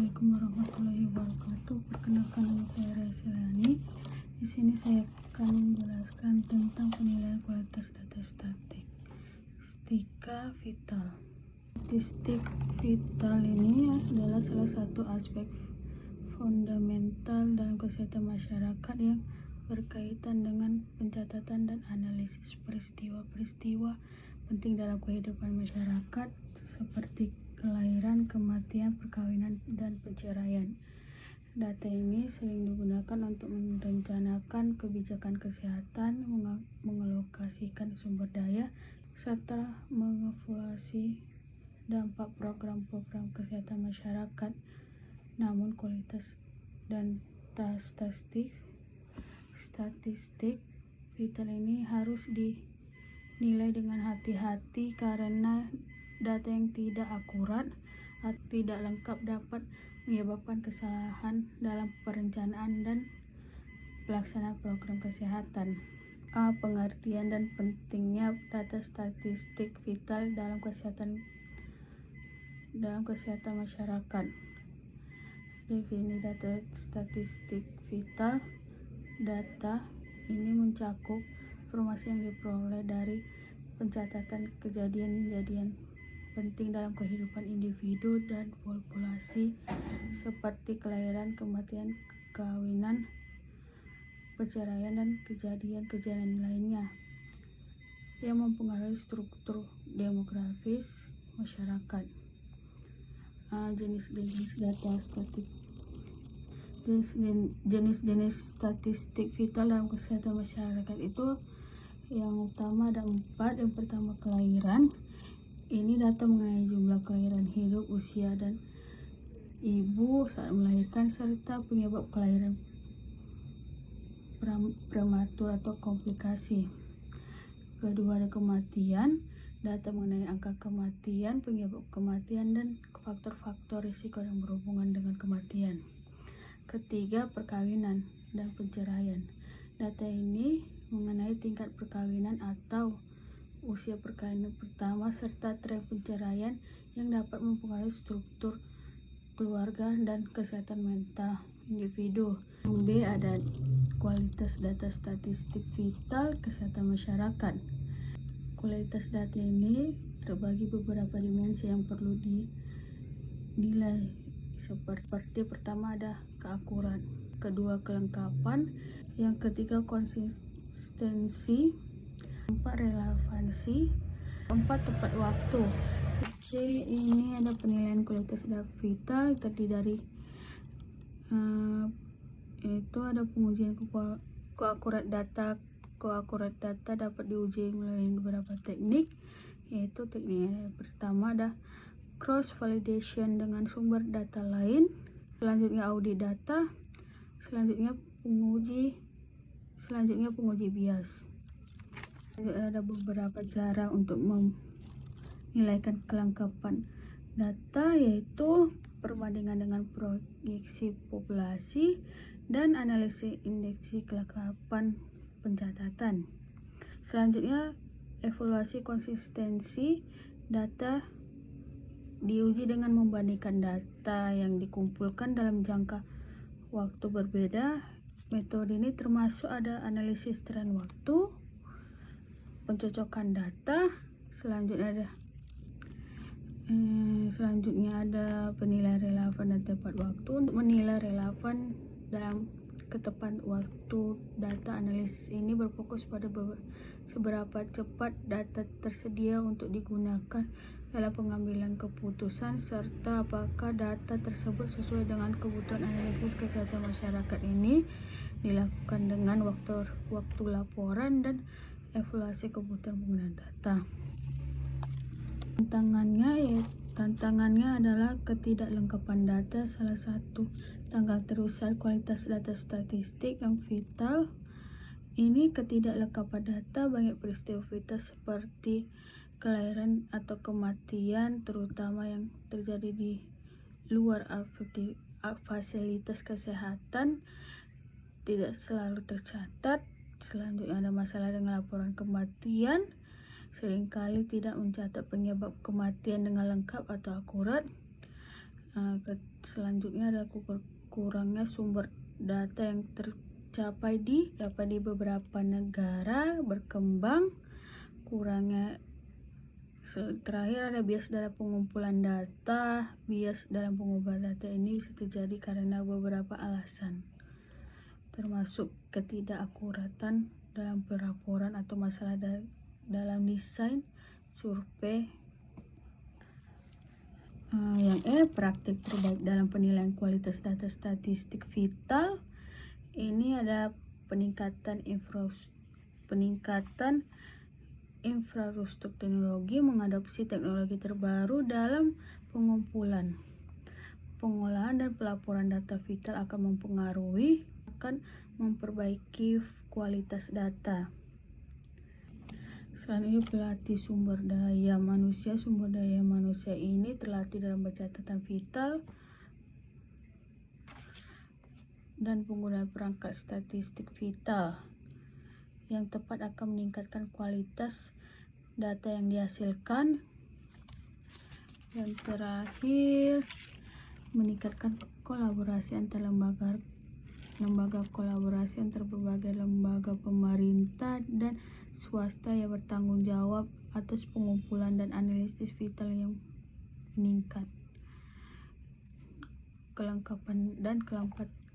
Assalamualaikum warahmatullahi wabarakatuh. Perkenalkan, nama saya Raisyani. Di sini saya akan menjelaskan tentang penilaian kualitas data statistika vital. Statistik vital ini adalah salah satu aspek fundamental dalam kesehatan masyarakat yang berkaitan dengan pencatatan dan analisis peristiwa-peristiwa penting dalam kehidupan masyarakat seperti kelahiran, kematian, perkawinan, dan perceraian. Data ini sering digunakan untuk merencanakan kebijakan kesehatan, mengalokasikan sumber daya, serta mengevaluasi dampak program-program kesehatan masyarakat. Namun kualitas data statistik vital ini harus dinilai dengan hati-hati karena data yang tidak akurat atau tidak lengkap dapat menyebabkan kesalahan dalam perencanaan dan pelaksanaan program kesehatan. Pengertian dan pentingnya data statistik vital dalam kesehatan masyarakat. Definisi data statistik vital. Data ini mencakup informasi yang diperoleh dari pencatatan kejadian-kejadian penting dalam kehidupan individu dan populasi seperti kelahiran, kematian, perkawinan, perceraian, dan kejadian-kejadian lainnya yang mempengaruhi struktur demografis masyarakat. Jenis-jenis data statistik. Jenis-jenis statistik vital dalam kesehatan masyarakat itu yang utama ada 4. Yang pertama, kelahiran. Ini data mengenai jumlah kelahiran hidup, usia dan ibu saat melahirkan, serta penyebab kelahiran prematur atau komplikasi. Kedua, ada kematian. Data mengenai angka kematian, penyebab kematian, dan faktor-faktor risiko yang berhubungan dengan kematian. Ketiga, perkawinan dan perceraian. Data ini mengenai tingkat perkawinan atau usia perkawinan pertama serta tren perceraian yang dapat mempengaruhi struktur keluarga dan kesehatan mental individu. B, ada kualitas data statistik vital kesehatan masyarakat. Kualitas data ini terbagi beberapa dimensi yang perlu dinilai seperti pertama ada keakuran, kedua kelengkapan, yang ketiga konsistensi, 4 relevansi, 4 tepat waktu. Ini ada penilaian kualitas data vital terdiri dari itu ada pengujian keakurat data. Keakurat data dapat diuji melalui beberapa teknik, yaitu teknik yang pertama ada cross validation dengan sumber data lain, selanjutnya audit data, selanjutnya penguji bias. Ada beberapa cara untuk menilaikan kelengkapan data, yaitu perbandingan dengan proyeksi populasi dan analisis indeks kelengkapan pencatatan. Selanjutnya, evaluasi konsistensi data diuji dengan membandingkan data yang dikumpulkan dalam jangka waktu berbeda. Metode ini termasuk ada analisis tren waktu, pencocokan data, selanjutnya ada penilaian relevan dan tepat waktu. Untuk menilai relevan dalam ketepatan waktu data, analisis ini berfokus pada seberapa cepat data tersedia untuk digunakan dalam pengambilan keputusan, serta apakah data tersebut sesuai dengan kebutuhan. Analisis kesehatan masyarakat ini dilakukan dengan waktu laporan dan evaluasi kebutuhan penggunaan data. Tantangannya adalah ketidaklengkapan data. Salah satu tantangan terbesar kualitas data statistik yang vital ini ketidaklengkapan data. Banyak peristiwa vital seperti kelahiran atau kematian, terutama yang terjadi di luar fasilitas kesehatan, tidak selalu tercatat. Selanjutnya ada masalah dengan laporan kematian, seringkali tidak mencatat penyebab kematian dengan lengkap atau akurat. Selanjutnya ada kurangnya sumber data yang tercapai di beberapa negara berkembang. Kurangnya terakhir ada bias dalam pengumpulan data. Bias dalam pengumpulan data ini bisa terjadi karena beberapa alasan, termasuk ketidakakuratan dalam pelaporan atau masalah dalam desain survei. Yang praktik terbaik dalam penilaian kualitas data statistik vital. Ini ada peningkatan infrastruktur teknologi, mengadopsi teknologi terbaru dalam pengumpulan, pengolahan dan pelaporan data vital akan memperbaiki kualitas data. Selanjutnya pelatih sumber daya manusia. Sumber daya manusia ini terlatih dalam pencatatan vital dan penggunaan perangkat statistik vital yang tepat akan meningkatkan kualitas data yang dihasilkan. Yang terakhir, meningkatkan kolaborasi antar lembaga kolaborasi antar berbagai lembaga pemerintah dan swasta yang bertanggung jawab atas pengumpulan dan analisis vital yang meningkat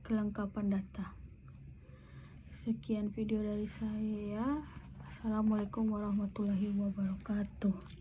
kelengkapan data. Sekian video dari saya. Assalamualaikum warahmatullahi wabarakatuh.